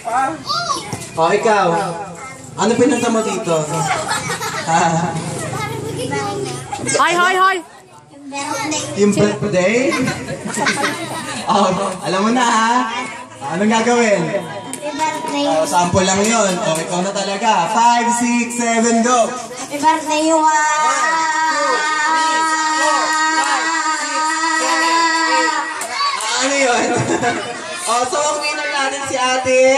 O, ikaw. Ano pinunta mo dito? Hi! Yung birthday? Oh, alam mo na ha? Anong gagawin? Happy birthday. Oh, sample lang yun. O, ikaw na talaga. 5, 6, 7, go! Happy birthday, Yuan! Ano yun? O, so ang winner natin si ate.